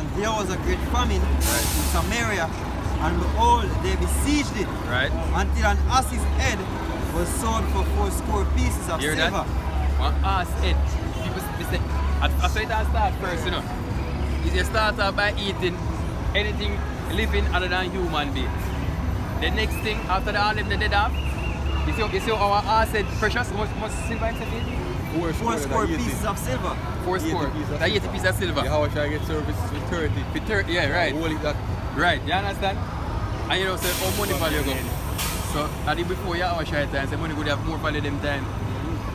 and there was a great famine in Samaria, and behold, they besieged it until an ass's head was sold for 4 pieces of silver. That? One ass head. People say, that's why it start first, you know. You start out by eating anything living other than human beings. The next thing, after the all them they dead off, you see our ass head precious, much silver in it? 4 pieces of silver. 4 score. That 80 pieces of silver. How much I get services with 30? With 30, yeah, right. That. Right, you understand? And you know, say, how money value go. So, at the before you have a short time, say money would have more value them time.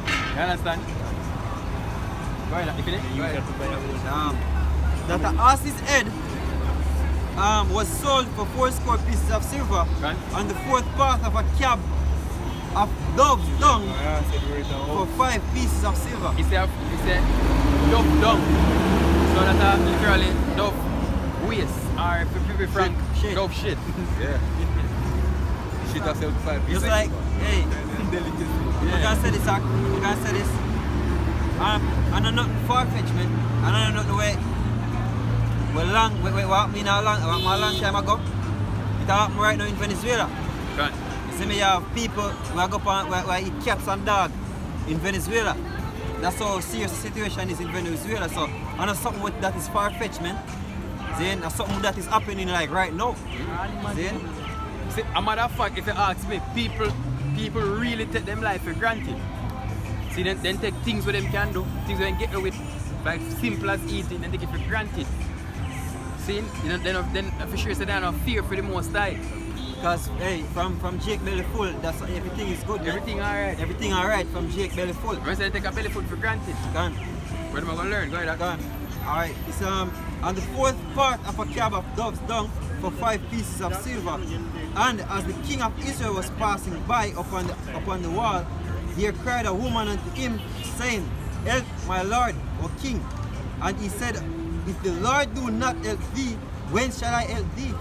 You understand? Go ahead, you finish? Go ahead. That the ass's head was sold for 4 pieces of silver, and the 4th part of a cab of dove's dung for 5 pieces of silver. He said dove dung. So that literally dove waste, or if people frank, dove shit. Yeah. Shit herself 5 pieces. Just like, hey, you can say this, you can say this. I know nothing far-fetched, man. I know nothing way. What happened a long time ago? It happened right now in Venezuela. Right. You see me, you have people who go up where eat cats and dogs in Venezuela. That's how serious the situation is in Venezuela. So I know something that is far-fetched, man. Then that's something that is happening like right now. Then, see, a matter of fact, if you ask me, people really take them life for granted. See, then take things what them can do, things they can get away with, like simple as eating, and take it for granted. See, you know, then for sure, so they have no fear for the most high. Because, hey, from Jake belly full, that's everything is good. Everything alright. Everything alright from Jake belly full. When they take a belly food for granted. Gone. Where am I gonna learn? Go ahead. Gone. Alright, it's on the 4th part of a cab of dove's dung for 5 pieces of silver. And as the king of Israel was passing by upon the wall, there cried a woman unto him, saying, Help my lord, O king. And he said, If the Lord do not help thee, when shall I help thee?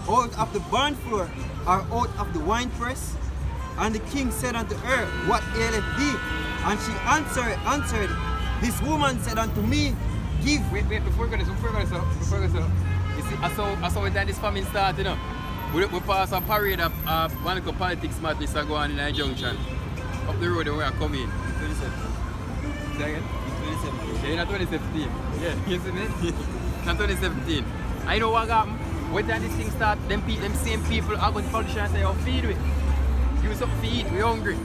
Out of the barn floor, or out of the winepress? And the king said unto her, What aileth thee? And she answered, This woman said unto me, Give. Wait, before we go so. You see, I saw when this famine started, you know. We pass a parade of one of the politics madness that go on in a junction. Up the road and we are coming. 2017. Say again? 2017. Yeah, in 2017. Yeah, you see me? In 2017. I know what happened. When this thing start, them same people are going to politicians and say, oh, feed me. Give me something to eat, we're hungry.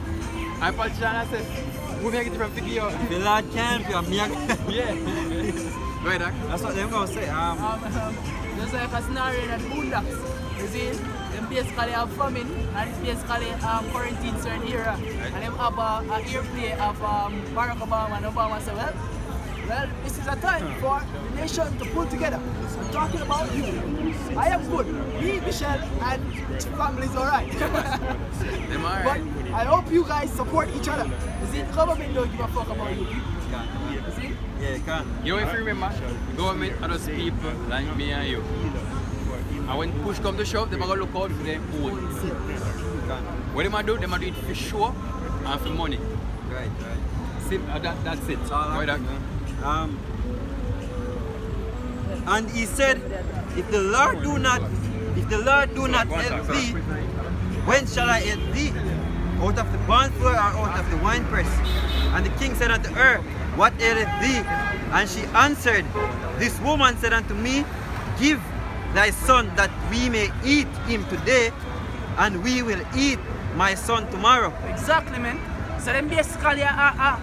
And politicians say, we make it from figure out. The Lord can't be a mere. Yeah. Go ahead, Doc. That's what they're going to say. Just like a scenario in the boondocks. You see, them basically have famine and it's basically quarantine certain area. And them have a airplay of Barack Obama, and Obama say, well, this is a time for the nation to pull together. I'm talking about you. I am good. Me, Michelle, and family is alright. Them alright. But I hope you guys support each other. You see, the government don't give a fuck about you. You see? Yeah, you can. You know, if you remember, the government are those people like me and you. And when push come to shove, they're going to look out for their own. What they do? They do it for show and for money. Right. That's it. Right, and he said, If the Lord do not help thee, when shall I help thee? Out of the barn floor or out of the winepress? And the king said unto her, What aileth thee? And she answered, This woman said unto me, Give thy son that we may eat him today, and we will eat my son tomorrow. Exactly, man. So them basically rattle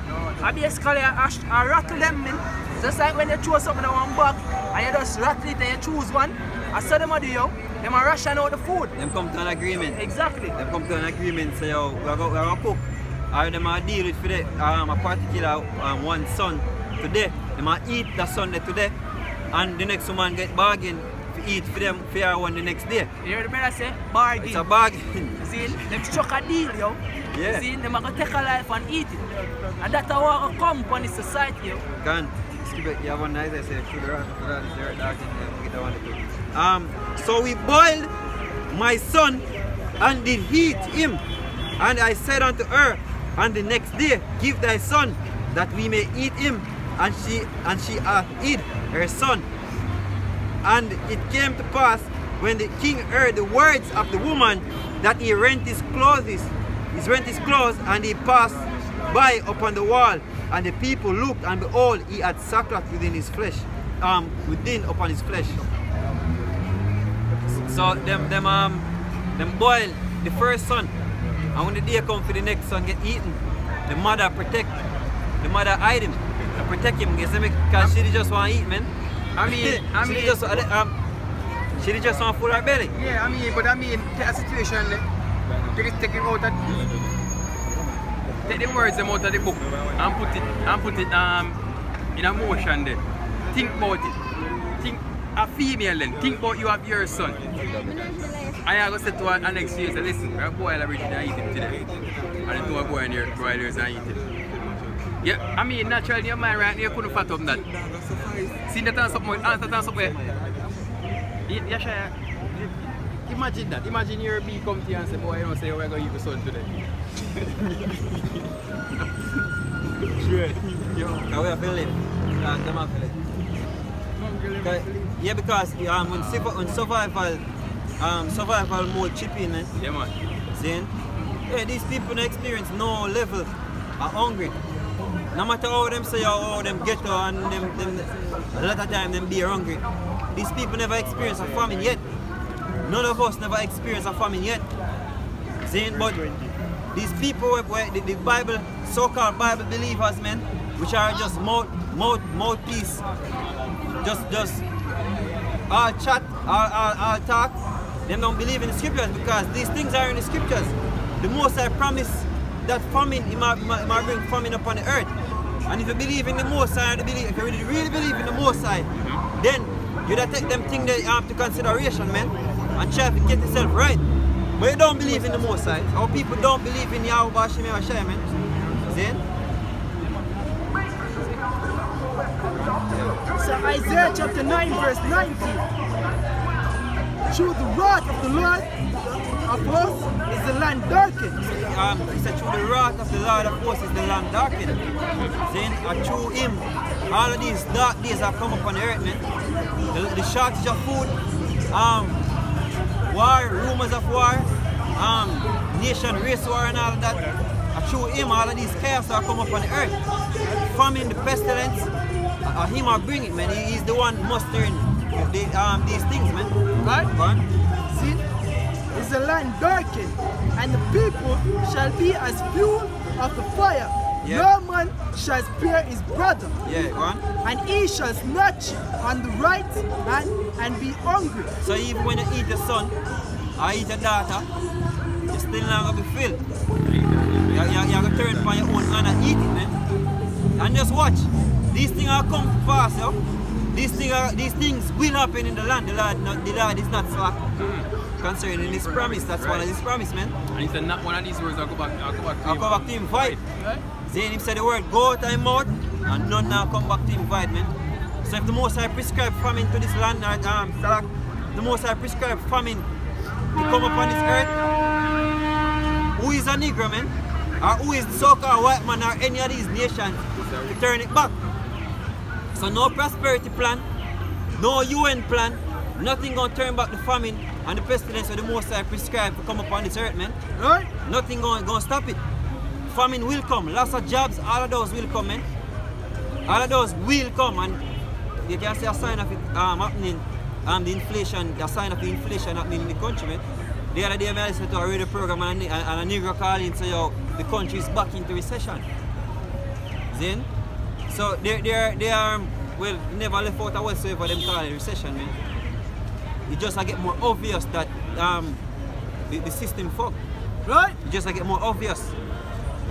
them, man. Just like when you choose something in one bag and you just rattle it and you choose one, I saw them do yo, them are ration out the food. Them come to an agreement. Exactly. Them come to an agreement, say yo, we're going to cook. Or them are deal with for the, a particular one son today. Them are eat the Sunday today, and the next woman get bargain to eat for them for one the next day. You hear the brother say? Bargain. It's a bargain. You see, them struck a deal, yo. Yeah. You see, them are going to take a life and eat it. And that's how we come upon the society, yo. Can. You have one nice, I say, sugar, so we boiled my son and did heat him. And I said unto her, and the next day, give thy son, that we may eat him. And she hath eat her son. And it came to pass when the king heard the words of the woman that he rent his clothes, and he passed by upon the wall, and the people looked, and behold, he had sackcloth within his flesh, upon his flesh. So them boil the first son, and when the day come for the next son get eaten, the mother hide him and protect him, because she just want to eat, man. She just want to full her belly. Yeah, take a situation, take it out of, take the words out of the book and put it in a motion there. Think about it. Think a female then. Think about you have your son. I go say to her next year, say, listen, a boy everything I eat it today. And then to a boy in here, broilers and eat it. Yeah, naturally in your mind right now, you couldn't fathom that. See that on something, yeah, sure. Imagine that. Imagine your bee come to you and say, boy, you don't say we're going to eat the son today. Sure. How we have to live. Yeah, because when survival mode chip in, man. Yeah, man. See? Yeah, these people experience no level of hungry. No matter how them say how them ghetto and them a lot of time them be hungry. These people never experience a famine yet. None of us never experienced a famine yet. See? But these people, the Bible, so-called Bible believers, man, which are just mouthpiece, just all chat, all talk, them don't believe in the scriptures because these things are in the scriptures. The Most High promise that famine, He might bring famine upon the earth. And if you believe in the Most High, if you really believe in the Most High, then you gotta take them things to consideration, man, and try to get yourself right. But you don't believe in the Most High. Our people don't believe in Yahweh Bashim Yahweh, man. See? So Isaiah chapter 9 verse 19. Through the wrath of the Lord of hosts is the land darkened. He said through the wrath of the Lord of hosts is the land darkened. Saying through him, all of these dark days have come upon the earth, man. The shortage of food, war, rumors of war, nation, race war and all of that. Through him, all of these chaos have come upon the earth. Famine, the pestilence, him will bring it, man. He's the one mustering these things, man. Right? See? Is the land darkened, and the people shall be as fuel of the fire. Yeah. No man shall spare his brother. Yeah, go on. And he shall snatch on the right hand and be hungry. So even when you eat a son or eat a daughter, you're still not going to be filled. You're going to turn upon your own hand and eat it, man. And just watch. These things are come to pass, yo. These things will happen in the land. The Lord is not slack concerning His promise. That's one of His promise, man. And He said, not one of these words, I'll go back to Him void. Then He said the word go out of His mouth, and none now come back to Him void, man. So if the Most High prescribed famine to this land, the Most High prescribed famine to come upon this earth, who is a Negro, man? Or who is the so-called white man or any of these nations to turn it back? So no prosperity plan, no UN plan, nothing gonna turn back the famine and the pestilence of the Most High prescribed to come upon this earth, man. Right? Nothing gonna stop it. Famine will come, lots of jobs, all of those will come, man. All of those will come, and you can see a sign of it happening, the inflation, a sign of the inflation happening in the country, man. The other day I listened to a radio program and a Negro called in and said, yo, the country is back into recession. Then, so they are, well, never left out whatsoever them call it recession, man. It just get more obvious that the system fucked. Right? It just get more obvious.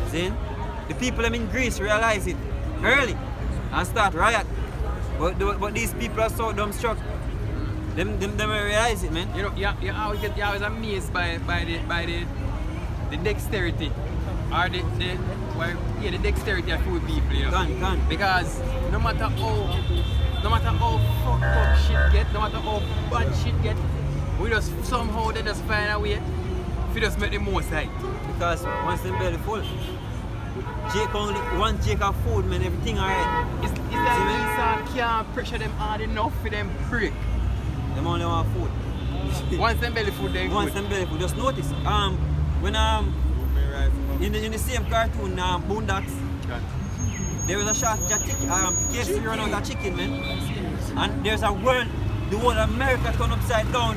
Then, the people in Greece realize it early and start riot. But these people are so dumbstruck. Them realize it, man. You know, you always amazed by the dexterity or the dexterity of food people, you know. Can. Because no matter how fucked up shit get, no matter how bad shit get, we just somehow they just find a way to just make the most right. Because once them belly full, one Jake of food, man, everything alright. Is that Esau can't pressure them hard enough for them break? Them only want food. Once them belly food, they Once good. them belly food. Just notice. When in the same cartoon, Boondocks, there was a shot KFC run out of chicken, man. And there's a world, the whole America turn upside down,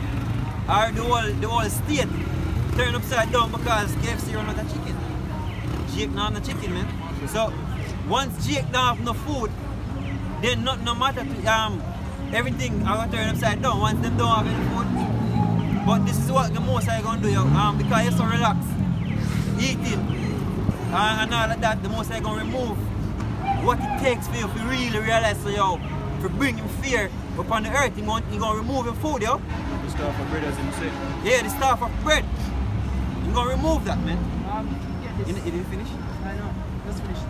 or the whole state turn upside down because KFC run out of chicken. Jake not have no chicken, man. So once Jake don't have no food, then no matter everything I will turn upside down once them don't have any food. But this is what the most I gonna do, because you're so relaxed, eating and all of that, the most I gonna remove what it takes for you to really realize, so yo, to bring him fear upon the earth, you gonna remove him food, yo. The stuff of bread, as you say. Yeah, the stuff of bread. You gonna remove that, man. Get this. You didn't finish? I know, just finished.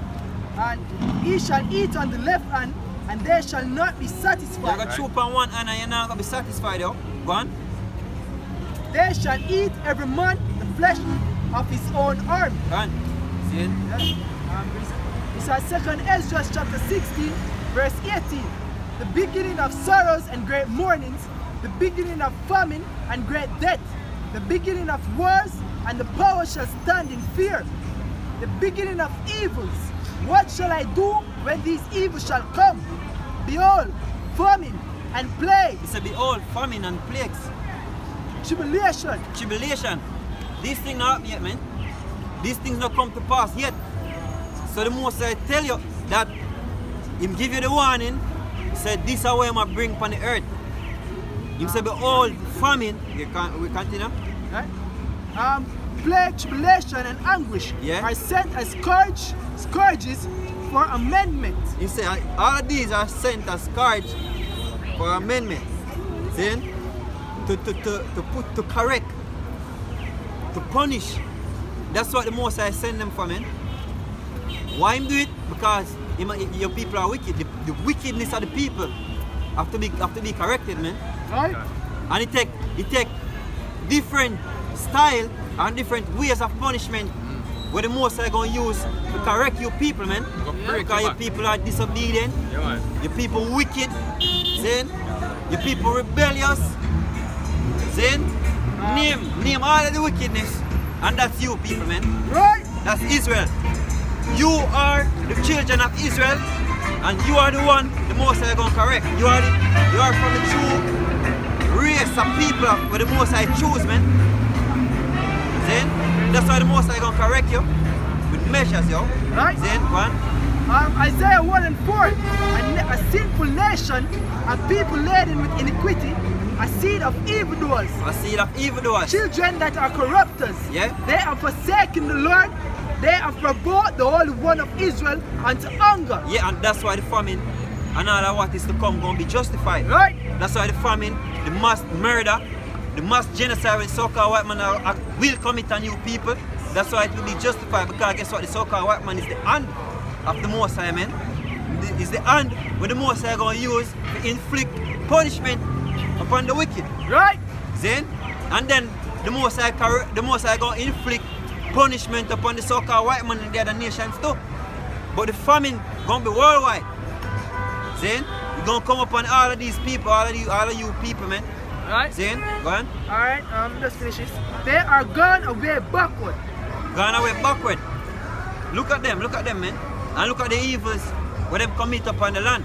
And he shall eat on the left hand, and they shall not be You're satisfied. gonna chew on one hand and you're not gonna be satisfied, yo. Go on. They shall eat every man the flesh of his own arm. Go on. See it? It's our 2nd Ezra chapter 16, verse 18. The beginning of sorrows and great mournings, the beginning of famine and great death, the beginning of wars, and the power shall stand in fear. The beginning of evils. What shall I do when these evils shall come? Behold, famine and plague, It's a behold, famine and plagues. tribulation. Tribulation. These things not happen yet, man. These things not come to pass yet. So the most I tell you that him give you the warning, said this is what I'm gonna bring upon the earth. Him say behold, famine. We continue. Right? Plague, tribulation, and anguish Yeah. are sent as scourges for amendment. He say all of these are sent as scourge for amendment. See? To correct, to punish. That's what the most I send them for, man. Why him do it? Because your people are wicked. The wickedness of the people have to be corrected, man. Right? And it take different style and different ways of punishment where the most are going to use to correct your people, man. Because your people are disobedient, Yeah, man. your people wicked, then your people rebellious, then name all of the wickedness, and that's you people, man. Right? That's Israel. You are the children of Israel, and you are the one the most are going to correct. You are from the true race of people where the most I choose, man. Then that's why the most I gonna correct you with measures, yo. Right? Then go on. Isaiah 1 and 4. A sinful nation, a people laden with iniquity, a seed of evildoers, A seed of evildoers. children that are corrupters. Yeah. They have forsaken the Lord. They have provoked the Holy One of Israel unto anger. Yeah, and that's why the famine and all of what is to come gonna be justified. Right? That's why the famine, the mass murder, the mass genocide with so-called white man will commit on you people. That's why it will be justified, because guess what? The so-called white man is the hand of the Most High, man. It's the hand where the Most High gonna use to inflict punishment upon the wicked. Right? Then, and then the Most High gonna inflict punishment upon the so-called white man in the other nations too. But the famine gonna be worldwide. Then it's gonna come upon all of these people, all of you people, man. Right? Then, go on. Alright, let's finish this. They are gone away backward. Gone away backward. Look at them, man. And look at the evils where them commit upon the land.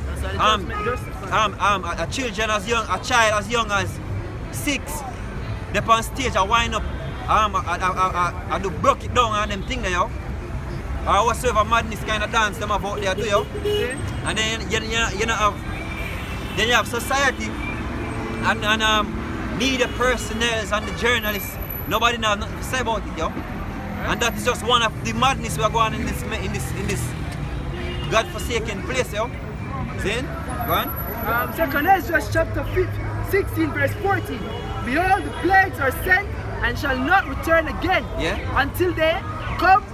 That's how the judgment justified. A child as young as 6, they on stage, I wind up, I do broke it down and them thing there, yo. Or whatsoever madness kind of dance them have out there do, yo. And then you have society and media personnel and the journalists. Nobody knows nothing to say about it, yo. And that is just one of the madness we are going in this God-forsaken place, yo. Then, go on. 2nd Ezra chapter 16 verse 14. Behold, the plagues are sent and shall not return again, Yeah. until they come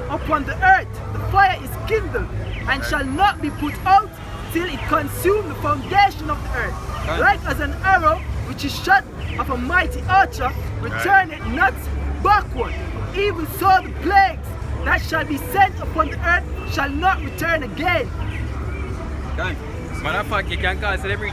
upon the earth. The fire is kindled and shall not be put out till it consume the foundation of the earth. Right. Like as an arrow which is shot of a mighty archer, return it not backward. Even so the plagues that shall be sent upon the earth shall not return again. Go on. Matter of fact, you can call celebrity